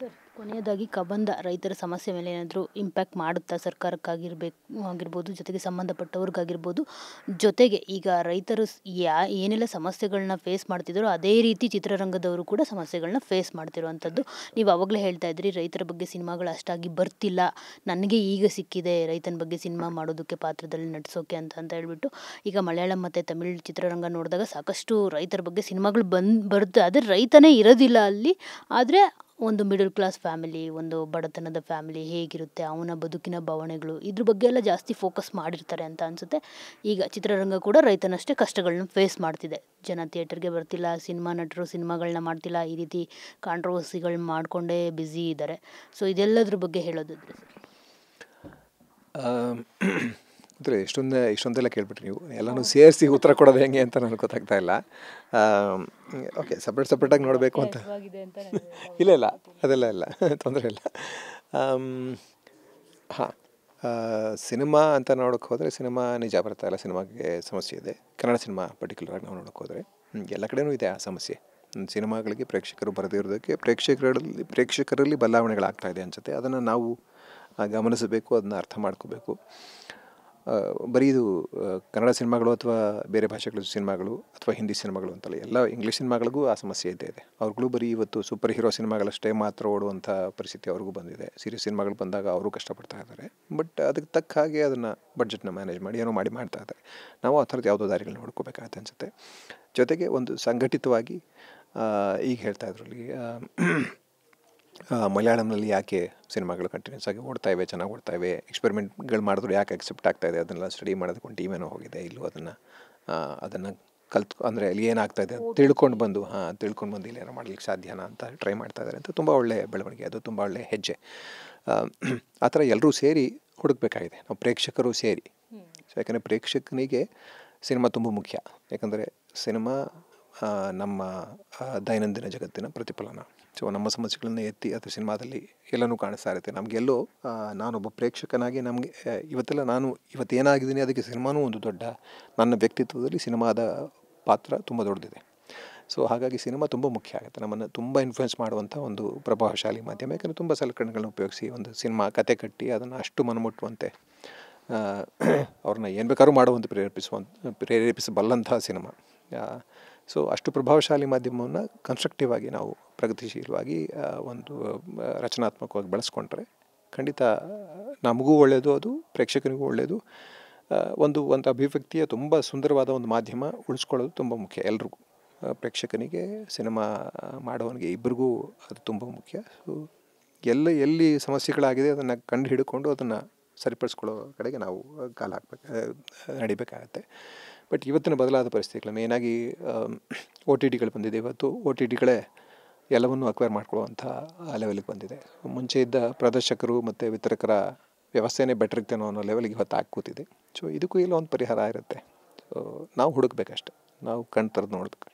Sir, ಕೊನೆಯದಾಗಿ ಕಬಂದ ರೈತರ ಸಮಸ್ಯೆ ಮೇಲೆ ಏನಾದರೂ ಇಂಪ್ಯಾಕ್ಟ್ ಮಾಡುತ್ತಾ ಆಗಿರ್ಬೋದು, ಜೊತೆಗೆ ಸಂಬಂಧಪಟ್ಟವ್ರಿಗಾಗಿರ್ಬೋದು? ಜೊತೆಗೆ ಈಗ ರೈತರು ಏನೆಲ್ಲ ಸಮಸ್ಯೆಗಳನ್ನ ಫೇಸ್ ಮಾಡ್ತಿದ್ದಾರೋ ಅದೇ ರೀತಿ ಚಿತ್ರರಂಗದವರು ಕೂಡ ಸಮಸ್ಯೆಗಳನ್ನ ಫೇಸ್ ಮಾಡ್ತಿರುವಂಥದ್ದು. ನೀವು ಆವಾಗಲೇ ಹೇಳ್ತಾ ಇದ್ರಿ ರೈತರ ಬಗ್ಗೆ ಸಿನಿಮಾಗಳು ಅಷ್ಟಾಗಿ ಬರ್ತಿಲ್ಲ, ನನಗೆ ಈಗ ಸಿಕ್ಕಿದೆ ರೈತನ ಬಗ್ಗೆ ಸಿನಿಮಾ ಮಾಡೋದಕ್ಕೆ, ಪಾತ್ರದಲ್ಲಿ ನಟಿಸೋಕೆ ಅಂತ ಹೇಳ್ಬಿಟ್ಟು. ಈಗ ಮಲಯಾಳಂ ಮತ್ತು ತಮಿಳ್ ಚಿತ್ರರಂಗ ನೋಡಿದಾಗ ಸಾಕಷ್ಟು ರೈತರ ಬಗ್ಗೆ ಸಿನಿಮಾಗಳು ಬರುತ್ತೆ. ಆದರೆ ರೈತನೇ ಇರೋದಿಲ್ಲ ಅಲ್ಲಿ. ಆದರೆ ಒಂದು ಮಿಡಲ್ ಕ್ಲಾಸ್ ಫ್ಯಾಮಿಲಿ, ಒಂದು ಬಡತನದ ಫ್ಯಾಮಿಲಿ ಹೇಗಿರುತ್ತೆ, ಅವನ ಬದುಕಿನ ಬವಣೆಗಳು, ಇದ್ರ ಬಗ್ಗೆ ಎಲ್ಲ ಜಾಸ್ತಿ ಫೋಕಸ್ ಮಾಡಿರ್ತಾರೆ ಅಂತ ಅನಿಸುತ್ತೆ. ಈಗ ಚಿತ್ರರಂಗ ಕೂಡ ರೈತನಷ್ಟೇ ಕಷ್ಟಗಳನ್ನ ಫೇಸ್ ಮಾಡ್ತಿದೆ. ಜನ ಥಿಯೇಟರ್ಗೆ ಬರ್ತಿಲ್ಲ, ಸಿನಿಮಾ ನಟರು ಸಿನಿಮಾಗಳನ್ನ ಮಾಡ್ತಿಲ್ಲ, ಈ ರೀತಿ ಕಾಂಟ್ರವರ್ಸಿಗಳು ಮಾಡಿಕೊಂಡೇ ಬ್ಯುಸಿ ಇದ್ದಾರೆ. ಸೊ ಇದೆಲ್ಲದ್ರ ಬಗ್ಗೆ ಹೇಳೋದಾದ್ರೆ ಸರ್? ಅಂದರೆ ಇಷ್ಟೊಂದೆಲ್ಲ ಕೇಳ್ಬಿಟ್ರಿ ನೀವು. ಎಲ್ಲನೂ ಸೇರಿಸಿ ಉತ್ತರ ಕೊಡೋದು ಹೆಂಗೆ ಅಂತ ನನಗೆ ಗೊತ್ತಾಗ್ತಾ ಇಲ್ಲ. ಓಕೆ, ಸಪ್ರೇಟಾಗಿ ನೋಡಬೇಕು ಅಂತ ಇಲ್ಲ ಅದೆಲ್ಲ ಇಲ್ಲ, ತೊಂದರೆ ಇಲ್ಲ. ಹಾಂ, ಸಿನಿಮಾ ಅಂತ ನೋಡೋಕ್ಕೆ ಹೋದರೆ ಸಿನಿಮಾ ನಿಜ ಬರ್ತಾ ಇಲ್ಲ, ಸಿನಿಮಾಗೆ ಸಮಸ್ಯೆ ಇದೆ. ಕನ್ನಡ ಸಿನಿಮಾ ಪರ್ಟಿಕ್ಯುಲರಾಗಿ ನಾವು ನೋಡೋಕ್ಕೆ ಹೋದರೆ ಎಲ್ಲ ಕಡೆಯೂ ಇದೆ ಆ ಸಮಸ್ಯೆ. ಸಿನಿಮಾಗಳಿಗೆ ಪ್ರೇಕ್ಷಕರು ಬರದಿರೋದಕ್ಕೆ ಪ್ರೇಕ್ಷಕರಲ್ಲಿ ಬದಲಾವಣೆಗಳಾಗ್ತಾ ಇದೆ ಅನಿಸುತ್ತೆ. ಅದನ್ನು ನಾವು ಗಮನಿಸಬೇಕು, ಅದನ್ನ ಅರ್ಥ ಮಾಡ್ಕೋಬೇಕು. ಬರೀ ಇದು ಕನ್ನಡ ಸಿನಿಮಾಗಳು ಅಥವಾ ಬೇರೆ ಭಾಷೆಗಳ ಸಿನಿಮಾಗಳು ಅಥವಾ ಹಿಂದಿ ಸಿನಿಮಾಗಳು ಅಂತಲ್ಲ, ಎಲ್ಲ ಇಂಗ್ಲೀಷ್ ಸಿನಿಮಾಗಳಿಗೂ ಆ ಸಮಸ್ಯೆ ಇದ್ದೇ ಇದೆ. ಅವ್ರುಗಳು ಬರೀ ಇವತ್ತು ಸೂಪರ್ ಹೀರೋ ಸಿನಿಮಾಗಳಷ್ಟೇ ಮಾತ್ರ ಓಡುವಂಥ ಪರಿಸ್ಥಿತಿ ಅವ್ರಿಗೂ ಬಂದಿದೆ. ಸೀರಿಯಸ್ ಸಿನಿಮಾಗಳು ಬಂದಾಗ ಅವರು ಕಷ್ಟಪಡ್ತಾ ಇದ್ದಾರೆ. ಬಟ್ ಅದಕ್ಕೆ ತಕ್ಕ ಹಾಗೆ ಅದನ್ನು ಬಡ್ಜೆಟ್ನ ಮ್ಯಾನೇಜ್ ಮಾಡಿ ಏನೋ ಮಾಡ್ತಾ ಇದ್ದಾರೆ. ನಾವು ಆ ಥರದ್ದು ಯಾವುದೋ ದಾರಿಗಳನ್ನ ಹುಡ್ಕೋಬೇಕಾಗತ್ತೆ ಅನಿಸುತ್ತೆ. ಜೊತೆಗೆ ಒಂದು ಸಂಘಟಿತವಾಗಿ ಈಗ ಹೇಳ್ತಾ ಇದ್ರಲ್ಲಿ ಮಲಯಾಳಂನಲ್ಲಿ ಯಾಕೆ ಸಿನಿಮಾಗಳು ಕಂಟಿನ್ಯೂಸ್ ಆಗಿ ಓಡ್ತಾಯಿವೆ, ಚೆನ್ನಾಗಿ ಓಡ್ತಾಯಿವೆ, ಎಕ್ಸ್ಪೆರಿಮೆಂಟ್ಗಳು ಮಾಡಿದ್ರು ಯಾಕೆ ಅಕ್ಸೆಪ್ಟ್ ಆಗ್ತಾಯಿದೆ, ಅದನ್ನೆಲ್ಲ ಸ್ಟಡಿ ಮಾಡೋದಕ್ಕೆ ಒಂದು ಟೀಮೇನೋ ಹೋಗಿದೆ, ಇಲ್ಲೂ ಅದನ್ನು ಅಂದರೆ ಅಲ್ಲಿ ಏನಾಗ್ತಾಯಿದೆ ತಿಳ್ಕೊಂಡು ಬಂದು ಇಲ್ಲಿ ಏನೋ ಮಾಡ್ಲಿಕ್ಕೆ ಸಾಧ್ಯನಾ ಅಂತ ಟ್ರೈ ಮಾಡ್ತಾ ಇದ್ದಾರೆ ಅಂತ. ತುಂಬ ಒಳ್ಳೆಯ ಬೆಳವಣಿಗೆ, ಅದು ತುಂಬ ಒಳ್ಳೆಯ ಹೆಜ್ಜೆ. ಆ ಥರ ಎಲ್ಲರೂ ಸೇರಿ ಹುಡುಕಬೇಕಾಗಿದೆ, ನಾವು ಪ್ರೇಕ್ಷಕರು ಸೇರಿ. ಸೊ ಯಾಕಂದರೆ ಪ್ರೇಕ್ಷಕನಿಗೆ ಸಿನಿಮಾ ತುಂಬ ಮುಖ್ಯ. ಯಾಕಂದರೆ ಸಿನಿಮಾ ನಮ್ಮ ದೈನಂದಿನ ಜಗತ್ತಿನ ಪ್ರತಿಫಲನ. ಸೊ ನಮ್ಮ ಸಮಸ್ಯೆಗಳನ್ನ ಎತ್ತಿ ಅದು ಸಿನಿಮಾದಲ್ಲಿ ಎಲ್ಲನೂ ಕಾಣಿಸ್ತಾ ಇರುತ್ತೆ. ನಮಗೆಲ್ಲೋ ನಾನೊಬ್ಬ ಪ್ರೇಕ್ಷಕನಾಗಿ ನಮಗೆ ಇವತ್ತೇನಾಗಿದ್ದೀನಿ ಅದಕ್ಕೆ ಸಿನಿಮಾನೂ ಒಂದು ದೊಡ್ಡ, ನನ್ನ ವ್ಯಕ್ತಿತ್ವದಲ್ಲಿ ಸಿನಿಮಾದ ಪಾತ್ರ ತುಂಬ ದೊಡ್ಡದಿದೆ. ಸೊ ಹಾಗಾಗಿ ಸಿನಿಮಾ ತುಂಬ ಮುಖ್ಯ ಆಗುತ್ತೆ, ನಮ್ಮನ್ನು ತುಂಬ ಇನ್ಫ್ಲುಯೆನ್ಸ್ ಮಾಡುವಂಥ ಒಂದು ಪ್ರಭಾವಶಾಲಿ ಮಾಧ್ಯಮ. ಯಾಕಂದರೆ ತುಂಬ ಸಲಕರಣೆಗಳನ್ನ ಉಪಯೋಗಿಸಿ ಒಂದು ಸಿನಿಮಾ ಕತೆ ಕಟ್ಟಿ ಅದನ್ನು ಅಷ್ಟು ಮನಮುಟ್ಟುವಂತೆ ಅವ್ರನ್ನ ಏನು ಬೇಕಾದ್ರೂ ಮಾಡುವಂತೆ ಪ್ರೇರೇಪಿಸಬಲ್ಲಂಥ ಸಿನಿಮಾ. ಸೊ ಅಷ್ಟು ಪ್ರಭಾವಶಾಲಿ ಮಾಧ್ಯಮವನ್ನು ಕನ್ಸ್ಟ್ರಕ್ಟಿವ್ ಆಗಿ ನಾವು ಪ್ರಗತಿಶೀಲವಾಗಿ ಒಂದು ರಚನಾತ್ಮಕವಾಗಿ ಬಳಸ್ಕೊಂಡ್ರೆ ಖಂಡಿತ ನಮಗೂ ಒಳ್ಳೆಯದು, ಅದು ಪ್ರೇಕ್ಷಕನಿಗೂ ಒಳ್ಳೆಯದು. ಒಂದು ಅಭಿವ್ಯಕ್ತಿಯ ತುಂಬ ಸುಂದರವಾದ ಒಂದು ಮಾಧ್ಯಮ ಉಳಿಸ್ಕೊಳ್ಳೋದು ತುಂಬ ಮುಖ್ಯ ಎಲ್ರಿಗೂ. ಪ್ರೇಕ್ಷಕನಿಗೆ, ಸಿನಿಮಾ ಮಾಡೋವನಿಗೆ, ಇಬ್ಬರಿಗೂ ಅದು ತುಂಬ ಮುಖ್ಯ. ಸೊ ಎಲ್ಲಿ ಸಮಸ್ಯೆಗಳಾಗಿದೆ ಅದನ್ನು ಕಂಡು ಹಿಡ್ಕೊಂಡು ಅದನ್ನು ಸರಿಪಡಿಸ್ಕೊಳ್ಳೋ ಕಡೆಗೆ ನಾವು ನಡಿಬೇಕಾಗತ್ತೆ. ಬಟ್ ಇವತ್ತಿನ ಬದಲಾದ ಪರಿಸ್ಥಿತಿಗಳು ಮೇಯ್ನಾಗಿ OTTಗಳು ಬಂದಿದೆ. ಇವತ್ತು OTTಗಳೇ ಎಲ್ಲವನ್ನೂ ಅಕ್ವೈರ್ ಮಾಡ್ಕೊಳ್ಳುವಂಥ ಲೆವೆಲ್ಗೆ ಬಂದಿದೆ. ಮುಂಚೆ ಇದ್ದ ಪ್ರದರ್ಶಕರು ಮತ್ತು ವಿತರಕರ ವ್ಯವಸ್ಥೆನೇ ಬೆಟರ್ ಇತ್ತೇನೋ ಅನ್ನೋ ಲೆವೆಲ್ಗೆ ಇವತ್ತು ಕೂತಿದೆ. ಸೊ ಇದಕ್ಕೂ ಇಲ್ಲ ಒಂದು ಪರಿಹಾರ ಇರುತ್ತೆ. ಸೊ ನಾವು ಹುಡುಕ್ಬೇಕಷ್ಟೆ, ನಾವು ಕಣ್ ತೆರೆದು ನೋಡಬೇಕಷ್ಟೆ.